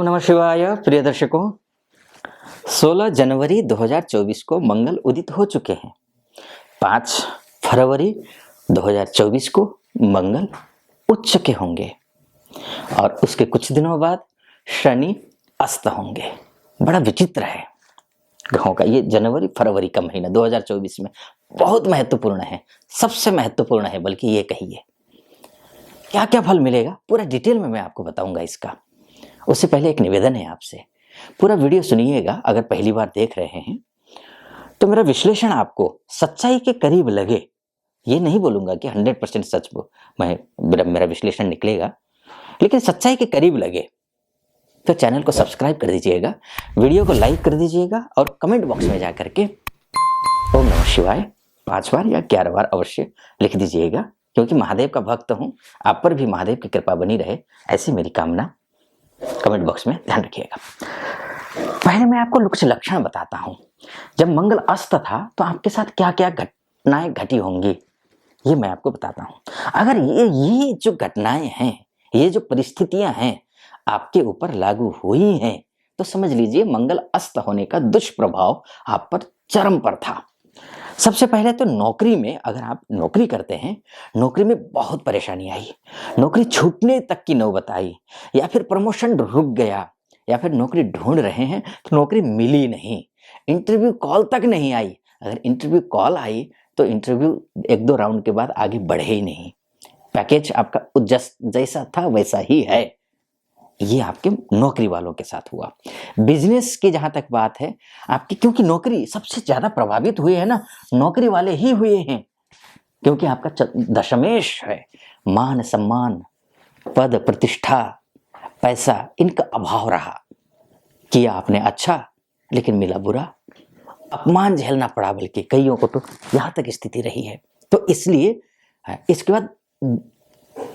ओम नमः शिवाय। प्रिय दर्शकों, 16 जनवरी 2024 को मंगल उदित हो चुके हैं। 5 फरवरी 2024 को मंगल उच्च के होंगे और उसके कुछ दिनों बाद शनि अस्त होंगे। बड़ा विचित्र है ग्रहों का ये जनवरी फरवरी का महीना 2024 में बहुत महत्वपूर्ण है, सबसे महत्वपूर्ण है, बल्कि ये कहिए क्या क्या फल मिलेगा पूरा डिटेल में मैं आपको बताऊंगा इसका। उससे पहले एक निवेदन है आपसे, पूरा वीडियो सुनिएगा। अगर पहली बार देख रहे हैं तो मेरा विश्लेषण आपको सच्चाई के करीब लगे, ये नहीं बोलूंगा कि 100% सच मेरा विश्लेषण निकलेगा, लेकिन सच्चाई के करीब लगे तो चैनल को सब्सक्राइब कर दीजिएगा, वीडियो को लाइक कर दीजिएगा और कमेंट बॉक्स में जा करके ओम नमः शिवाय 5 बार या 11 बार अवश्य लिख दीजिएगा, क्योंकि महादेव का भक्त हूं, आप पर भी महादेव की कृपा बनी रहे, ऐसी मेरी कामना। कमेंट बॉक्स में ध्यान रखिएगा। पहले मैं आपको कुछ लक्षण बताता हूं। जब मंगल अस्त था तो आपके साथ क्या क्या घटनाएं घटी होंगी, ये मैं आपको बताता हूं। अगर ये जो घटनाएं हैं, ये जो परिस्थितियां हैं आपके ऊपर लागू हुई हैं, तो समझ लीजिए मंगल अस्त होने का दुष्प्रभाव आप पर चरम पर था। सबसे पहले तो नौकरी में, अगर आप नौकरी करते हैं, नौकरी में बहुत परेशानी आई, नौकरी छूटने तक की नौबत आई, या फिर प्रमोशन रुक गया, या फिर नौकरी ढूंढ रहे हैं तो नौकरी मिली नहीं, इंटरव्यू कॉल तक नहीं आई। अगर इंटरव्यू कॉल आई तो इंटरव्यू 1-2 राउंड के बाद आगे बढ़े ही नहीं, पैकेज आपका जैसा था वैसा ही है। ये आपके नौकरी वालों के साथ हुआ। बिजनेस की जहां तक बात है आपकी, क्योंकि नौकरी सबसे ज्यादा प्रभावित हुए है ना, नौकरी वाले ही हुए हैं, क्योंकि आपका दशमेश है। मान सम्मान, पद प्रतिष्ठा, पैसा, इनका अभाव रहा। किया आपने अच्छा लेकिन मिला बुरा, अपमान झेलना पड़ा, बल्कि कईयों को तो यहां तक स्थिति रही है। तो इसलिए इसके बाद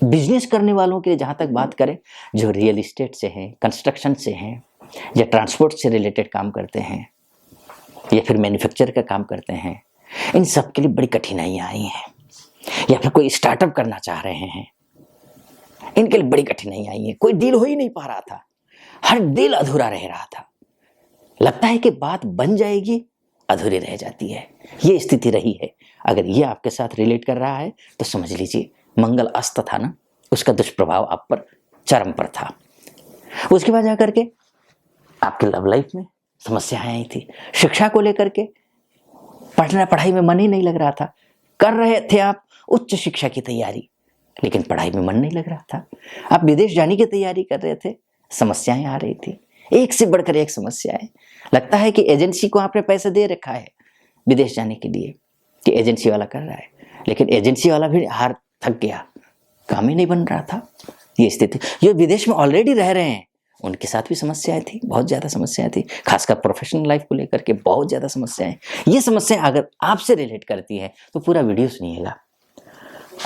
बिजनेस करने वालों के लिए जहां तक बात करें, जो रियल एस्टेट से हैं, कंस्ट्रक्शन से हैं, या ट्रांसपोर्ट से रिलेटेड काम करते हैं, या फिर मैन्युफैक्चर का काम करते हैं, इन सब के लिए बड़ी कठिनाइयां आई हैं। या फिर कोई स्टार्टअप करना चाह रहे हैं, इनके लिए बड़ी कठिनाइयां आई हैं। कोई डील हो ही नहीं पा रहा था, हर डील अधूरा रह रहा था, लगता है कि बात बन जाएगी, अधूरी रह जाती है। ये स्थिति रही है। अगर ये आपके साथ रिलेट कर रहा है तो समझ लीजिए मंगल अस्त था ना, उसका दुष्प्रभाव आप पर चरम पर था। उसके बाद जाकर के आपके लव लाइफ में समस्याएं आई थी, शिक्षा को लेकर के पढ़ाई में मन ही नहीं लग रहा था। कर रहे थे आप उच्च शिक्षा की तैयारी, लेकिन पढ़ाई में मन नहीं लग रहा था। आप विदेश जाने की तैयारी कर रहे थे, समस्याएं आ रही थी, एक से बढ़कर एक समस्याएं। लगता है कि एजेंसी को आपने पैसे दे रखा है विदेश जाने के लिए, कि एजेंसी वाला कर रहा है, लेकिन एजेंसी वाला भी थक गया, काम ही नहीं बन रहा था। ये स्थिति, जो विदेश में ऑलरेडी रह रहे हैं उनके साथ भी समस्याएं थी, बहुत ज्यादा समस्याएं थी, खासकर प्रोफेशनल लाइफ को लेकर के बहुत ज्यादा समस्याएं। ये समस्याएं अगर आपसे रिलेट करती है तो पूरा वीडियो सुनिएगा,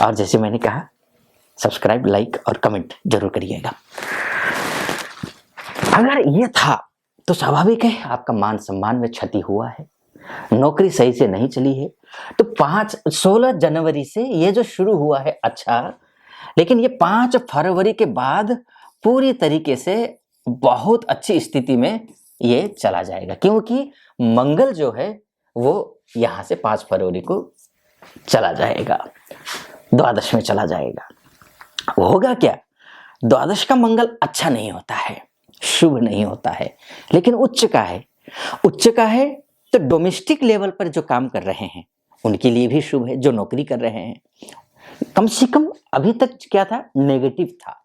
और जैसे मैंने कहा सब्सक्राइब, लाइक और कमेंट जरूर करिएगा। अगर ये था तो स्वाभाविक है आपका मान सम्मान में क्षति हुआ है, नौकरी सही से नहीं चली है। तो 16 जनवरी से ये जो शुरू हुआ है अच्छा, लेकिन ये 5 फरवरी के बाद पूरी तरीके से बहुत अच्छी स्थिति में ये चला जाएगा, क्योंकि मंगल जो है वो यहां से 5 फरवरी को चला जाएगा, द्वादश में चला जाएगा। होगा क्या, द्वादश का मंगल अच्छा नहीं होता है, शुभ नहीं होता है, लेकिन उच्च का है। उच्च का है तो डोमेस्टिक लेवल पर जो काम कर रहे हैं उनके लिए भी शुभ है, जो नौकरी कर रहे हैं। कम से कम अभी तक क्या था, नेगेटिव था।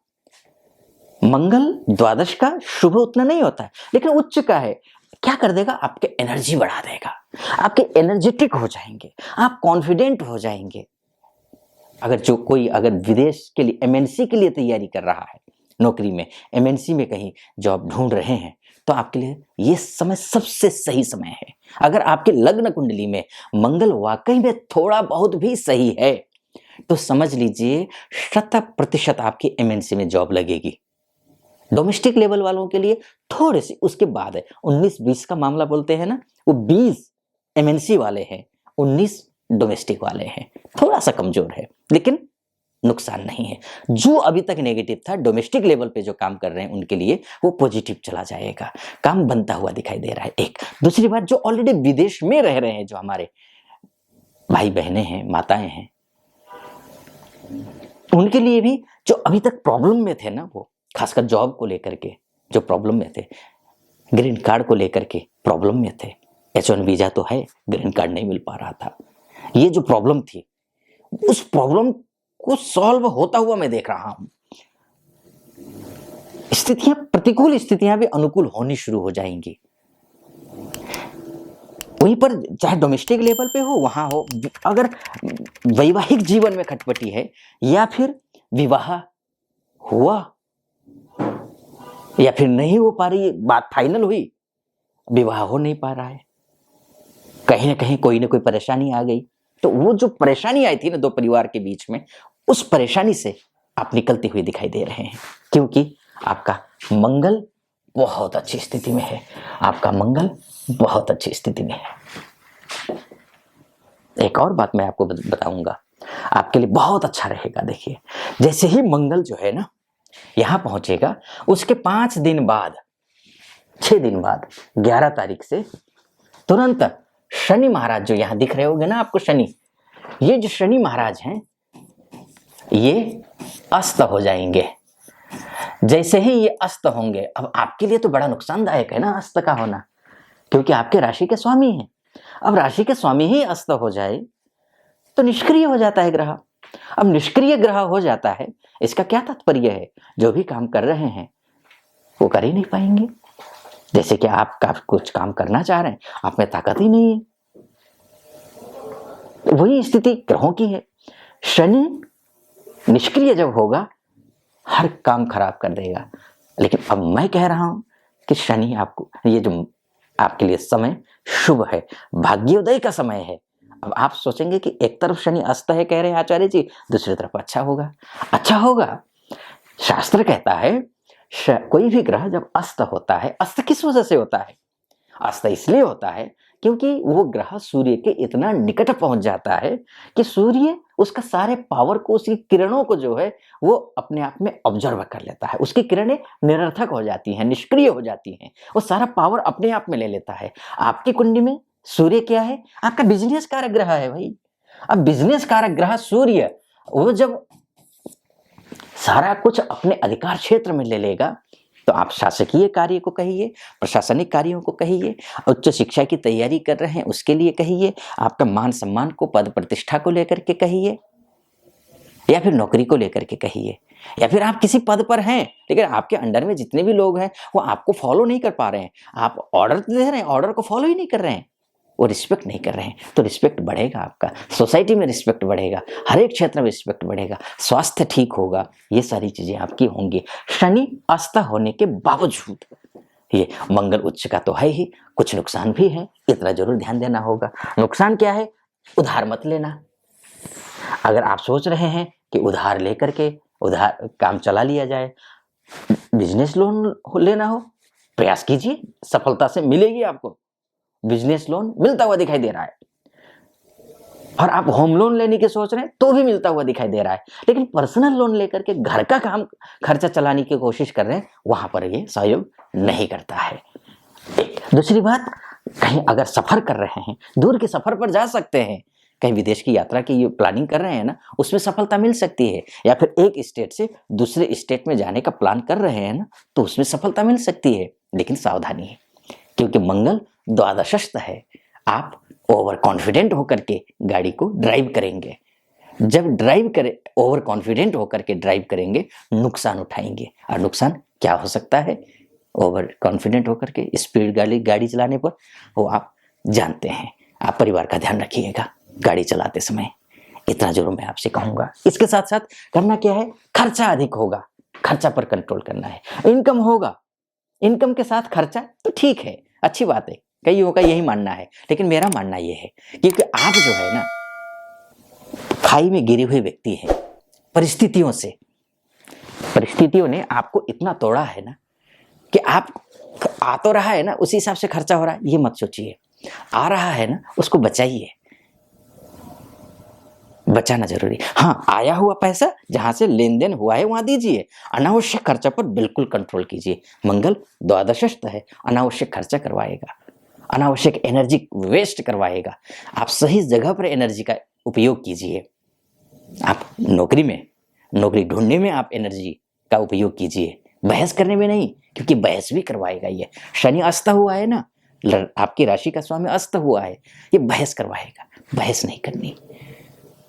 मंगल द्वादश का शुभ उतना नहीं होता है, लेकिन उच्च का है, क्या कर देगा, आपके एनर्जी बढ़ा देगा, आपके एनर्जेटिक हो जाएंगे, आप कॉन्फिडेंट हो जाएंगे। अगर विदेश के लिए, एमएनसी के लिए तैयारी कर रहा है, नौकरी में एमएनसी में कहीं जॉब ढूंढ रहे हैं, तो आपके लिए ये समय सबसे सही समय है। अगर आपके लग्न कुंडली में मंगल वाकई में थोड़ा बहुत भी सही है तो समझ लीजिए 100% आपकी एमएनसी में जॉब लगेगी। डोमेस्टिक लेवल वालों के लिए थोड़े से उसके बाद है, 19-20 का मामला बोलते हैं ना, वो 20 एमएनसी वाले हैं, 19 डोमेस्टिक वाले हैं, थोड़ा सा कमजोर है, लेकिन नुकसान नहीं है। जो अभी तक नेगेटिव था, डोमेस्टिक लेवल पे जो काम कर रहे हैं उनके लिए वो पॉजिटिव चला जाएगा, काम बनता हुआ दिखाई दे रहा है। एक दूसरी बात, जो ऑलरेडी विदेश में रह रहे हैं, जो हमारे भाई बहनें हैं, माताएं हैं, उनके लिए भी जो अभी तक प्रॉब्लम में थे ना, वो खासकर जॉब को लेकर के जो प्रॉब्लम में थे, ग्रीन कार्ड को लेकर के प्रॉब्लम में थे, H1 वीजा तो है, ग्रीन कार्ड नहीं मिल पा रहा था, ये जो प्रॉब्लम थी, उस प्रॉब्लम को सॉल्व होता हुआ मैं देख रहा हूं। स्थितियां, प्रतिकूल स्थितियां भी अनुकूल होनी शुरू हो जाएंगी। वहीं पर चाहे डोमेस्टिक लेवल पे हो, वहां हो, अगर वैवाहिक जीवन में खटपटी है या फिर विवाह हुआ या फिर नहीं हो पा रही, बात फाइनल हुई, विवाह हो नहीं पा रहा है, कहीं ना कहीं कोई ना कोई परेशानी आ गई, तो वो जो परेशानी आई थी ना दो परिवार के बीच में, उस परेशानी से आप निकलते हुए दिखाई दे रहे हैं, क्योंकि आपका मंगल बहुत अच्छी स्थिति में है, आपका मंगल बहुत अच्छी स्थिति में है। एक और बात मैं आपको बताऊंगा, आपके लिए बहुत अच्छा रहेगा। देखिए, जैसे ही मंगल जो है ना यहां पहुंचेगा, उसके 5 दिन बाद, 6 दिन बाद 11 तारीख से तुरंत शनि महाराज जो यहां दिख रहे होंगे ना आपको, शनि, ये जो शनि महाराज हैं ये अस्त हो जाएंगे। जैसे ही ये अस्त होंगे, अब आपके लिए तो बड़ा नुकसानदायक है ना अस्त का होना, क्योंकि आपके राशि के स्वामी हैं। अब राशि के स्वामी ही अस्त हो जाए तो निष्क्रिय हो जाता है ग्रह। अब निष्क्रिय ग्रह हो जाता है, इसका क्या तात्पर्य है, जो भी काम कर रहे हैं वो कर ही नहीं पाएंगे। जैसे कि आप कुछ काम करना चाह रहे हैं, आप में ताकत ही नहीं है, वही स्थिति ग्रहों की है। शनि निष्क्रिय जब होगा, हर काम खराब कर देगा। लेकिन अब मैं कह रहा हूं कि शनि आपको, ये जो आपके लिए समय शुभ है, भाग्योदय का समय है। अब आप सोचेंगे कि एक तरफ शनि अस्त है कह रहे हैं आचार्य जी, दूसरी तरफ अच्छा होगा। अच्छा होगा, शास्त्र कहता है कोई भी ग्रह जब अस्त होता है, अस्त किस वजह से होता है, अस्त इसलिए होता है क्योंकि वो ग्रह सूर्य के इतना निकट पहुंच जाता है कि सूर्य उसका सारे पावर को, उसकी किरणों को जो है वो अपने आप में ऑब्जर्व कर लेता है, उसकी किरणें निरर्थक हो जाती हैं, निष्क्रिय हो जाती हैं, वो सारा पावर अपने आप में ले लेता है। आपकी कुंडली में सूर्य क्या है, आपका बिजनेस कारक ग्रह है भाई। अब बिजनेस कारक ग्रह सूर्य, वो जब सारा कुछ अपने अधिकार क्षेत्र में ले लेगा, तो आप शासकीय कार्य को कहिए, प्रशासनिक कार्यों को कहिए, उच्च शिक्षा की तैयारी कर रहे हैं उसके लिए कहिए, आपका मान सम्मान को, पद प्रतिष्ठा को लेकर के कहिए, या फिर नौकरी को लेकर के कहिए, या फिर आप किसी पद पर हैं लेकिन आपके अंडर में जितने भी लोग हैं वो आपको फॉलो नहीं कर पा रहे हैं, आप ऑर्डर दे रहे हैं, ऑर्डर को फॉलो ही नहीं कर रहे हैं, वो रिस्पेक्ट नहीं कर रहे हैं, तो रिस्पेक्ट बढ़ेगा, आपका सोसाइटी में रिस्पेक्ट बढ़ेगा, हर एक क्षेत्र में रिस्पेक्ट बढ़ेगा, स्वास्थ्य ठीक होगा, ये सारी चीजें आपकी होंगी। शनि अस्त होने के बावजूद ये मंगल उच्च का तो है ही, कुछ नुकसान भी है, इतना जरूर ध्यान देना होगा। नुकसान क्या है, उधार मत लेना। अगर आप सोच रहे हैं कि उधार लेकर के उधार काम चला लिया जाए, बिजनेस लोन लेना हो, प्रयास कीजिए, सफलता से मिलेगी आपको। बिजनेस लोन मिलता हुआ दिखाई दे रहा है, और आप होम लोन लेने की सोच रहे हैं तो भी मिलता हुआ दिखाई दे रहा है, लेकिन पर्सनल लोन लेकर के घर का काम खर्चा चलाने की कोशिश कर रहे हैं, वहां पर ये सहयोग नहीं करता है। दूसरी बात, कहीं अगर सफर कर रहे हैं, दूर के सफर पर जा सकते हैं, कहीं विदेश की यात्रा की ये प्लानिंग कर रहे हैं ना, उसमें सफलता मिल सकती है, या फिर एक स्टेट से दूसरे स्टेट में जाने का प्लान कर रहे हैं ना, तो उसमें सफलता मिल सकती है, लेकिन सावधानी है, क्योंकि मंगल द्वादशस्थ है। आप ओवर कॉन्फिडेंट होकर के गाड़ी को ड्राइव करेंगे, जब ड्राइव करे, ओवर कॉन्फिडेंट होकर के ड्राइव करेंगे, नुकसान उठाएंगे। और नुकसान क्या हो सकता है, ओवर कॉन्फिडेंट होकर के स्पीड गाड़ी चलाने पर, वो आप जानते हैं। आप परिवार का ध्यान रखिएगा गाड़ी चलाते समय, इतना जरूर मैं आपसे कहूंगा। इसके साथ साथ करना क्या है, खर्चा अधिक होगा, खर्चा पर कंट्रोल करना है। इनकम होगा, इनकम के साथ खर्चा तो ठीक है, अच्छी बात है, कईयों का यही मानना है, लेकिन मेरा मानना यह है क्योंकि आप जो है ना खाई में गिरे हुए व्यक्ति हैं, परिस्थितियों ने आपको इतना तोड़ा है ना कि आप आ तो रहा है ना, उसी हिसाब से खर्चा हो रहा है, ये मत सोचिए। आ रहा है ना, उसको बचाइए, बचाना जरूरी। हाँ, आया हुआ पैसा जहां से लेन देन हुआ है वहां दीजिए, अनावश्यक खर्चा पर बिल्कुल कंट्रोल कीजिए। मंगल द्वादशस्थ है, अनावश्यक खर्चा करवाएगा, अनावश्यक एनर्जी वेस्ट करवाएगा। आप सही जगह पर एनर्जी का उपयोग कीजिए। आप नौकरी ढूंढने में आप एनर्जी का उपयोग कीजिए, बहस करने में नहीं, क्योंकि बहस भी करवाएगा ये। शनि अस्त हुआ है ना, आपकी राशि का स्वामी अस्त हुआ है, ये बहस करवाएगा, बहस नहीं करनी।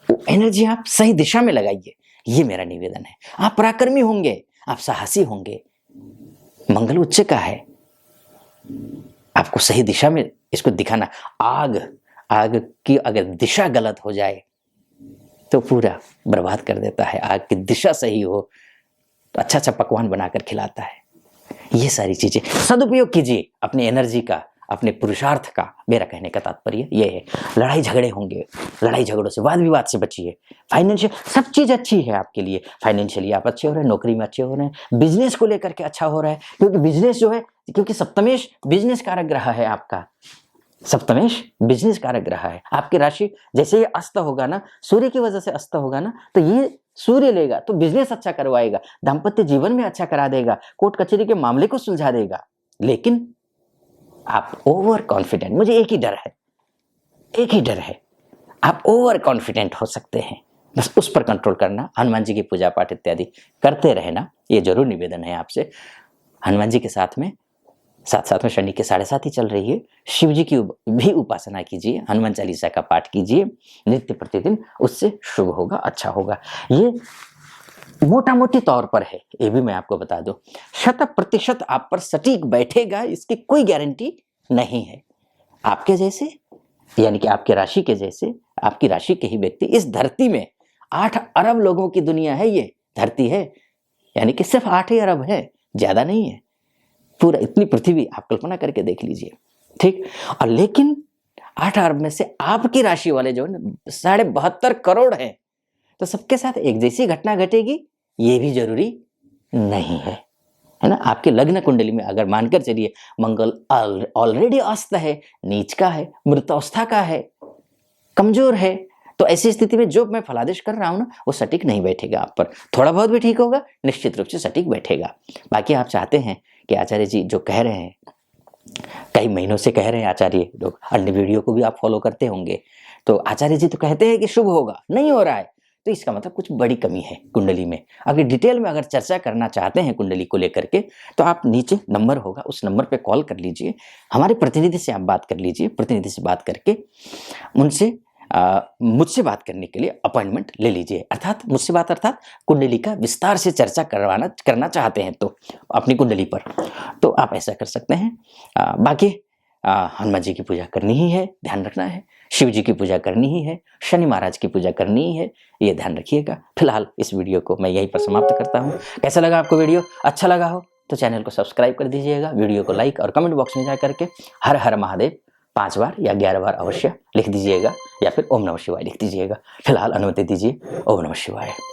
वो एनर्जी आप सही दिशा में लगाइए, ये मेरा निवेदन है। आप पराक्रमी होंगे, आप साहसी होंगे, मंगल उच्च का है, आपको सही दिशा में इसको दिखाना। आग की अगर दिशा गलत हो जाए तो पूरा बर्बाद कर देता है। आग की दिशा सही हो तो अच्छा अच्छा पकवान बनाकर खिलाता है। ये सारी चीजें सदुपयोग कीजिए अपनी एनर्जी का, अपने पुरुषार्थ का। मेरा कहने का तात्पर्य ये है। लड़ाई झगड़े होंगे, लड़ाई झगड़ों से, वाद विवाद से बचिए। फाइनेंशियल सब चीज अच्छी है आपके लिए। फाइनेंशियली आप अच्छे हो रहे हैं, नौकरी में अच्छे हो रहे हैं, बिजनेस को लेकर के अच्छा हो रहा है, क्योंकि बिजनेस जो है, क्योंकि सप्तमेश बिजनेस कारक ग्रह है आपका। सप्तमेश बिजनेस कारक ग्रह है। आपकी राशि जैसे ये अस्त होगा ना, सूर्य की वजह से अस्त होगा ना, तो ये सूर्य लेगा तो बिजनेस अच्छा करवाएगा, दाम्पत्य जीवन में अच्छा करा देगा, कोर्ट कचहरी के मामले को सुलझा देगा। लेकिन आप ओवर कॉन्फिडेंट, मुझे एक ही डर है, आप ओवर कॉन्फिडेंट हो सकते हैं। बस उस पर कंट्रोल करना, हनुमान जी की पूजा पाठ इत्यादि करते रहना, ये जरूर निवेदन है आपसे। हनुमान जी के साथ में शनि के 7.5 ही चल रही है, शिव जी की भी उपासना कीजिए, हनुमान चालीसा का पाठ कीजिए नित्य प्रतिदिन, उससे शुभ होगा, अच्छा होगा। ये मोटा मोटी तौर पर है, ये भी मैं आपको बता दूं। 100% आप पर सटीक बैठेगा इसकी कोई गारंटी नहीं है। आपके जैसे, यानी कि आपके राशि के जैसे, आपकी राशि के ही व्यक्ति इस धरती में 8 अरब लोगों की दुनिया है, ये धरती है, यानी कि सिर्फ 8 ही अरब है, ज्यादा नहीं है। पूरा इतनी पृथ्वी आप कल्पना करके देख लीजिए, ठीक। और लेकिन 8 अरब में से आपकी राशि वाले जो है 72.5 करोड़ है, तो सबके साथ एक जैसी घटना घटेगी ये भी जरूरी नहीं है, है ना। आपके लग्न कुंडली में अगर मानकर चलिए मंगल ऑलरेडी अस्त है, नीच का है, मृतावस्था का है, कमजोर है, तो ऐसी स्थिति में जो मैं फलादेश कर रहा हूं ना, वो सटीक नहीं बैठेगा आप पर। थोड़ा बहुत भी ठीक होगा, निश्चित रूप से सटीक बैठेगा। बाकी आप चाहते हैं कि आचार्य जी जो कह रहे हैं, कई महीनों से कह रहे हैं आचार्य लोग, अन्य वीडियो को भी आप फॉलो करते होंगे, तो आचार्य जी तो कहते हैं कि शुभ होगा, नहीं हो रहा है, तो इसका मतलब कुछ बड़ी कमी है कुंडली में। अगर डिटेल में अगर चर्चा करना चाहते हैं कुंडली को लेकर के, तो आप नीचे नंबर होगा, उस नंबर पे कॉल कर लीजिए, हमारे प्रतिनिधि से आप बात कर लीजिए। प्रतिनिधि से बात करके उनसे मुझसे बात करने के लिए अपॉइंटमेंट ले लीजिए। अर्थात मुझसे बात, अर्थात कुंडली का विस्तार से चर्चा करना चाहते हैं तो अपनी कुंडली पर, तो आप ऐसा कर सकते हैं। बाकी हनुमान जी की पूजा करनी ही है, ध्यान रखना है, शिव जी की पूजा करनी ही है, शनि महाराज की पूजा करनी ही है, ये ध्यान रखिएगा। फिलहाल इस वीडियो को मैं यहीं पर समाप्त करता हूँ। कैसा लगा आपको वीडियो? अच्छा लगा हो तो चैनल को सब्सक्राइब कर दीजिएगा, वीडियो को लाइक और कमेंट बॉक्स में जा करके हर हर महादेव 5 बार या 11 बार अवश्य लिख दीजिएगा, या फिर ओम नमः शिवाय लिख दीजिएगा। फिलहाल अनुमति दीजिए। ओम नमः शिवाय।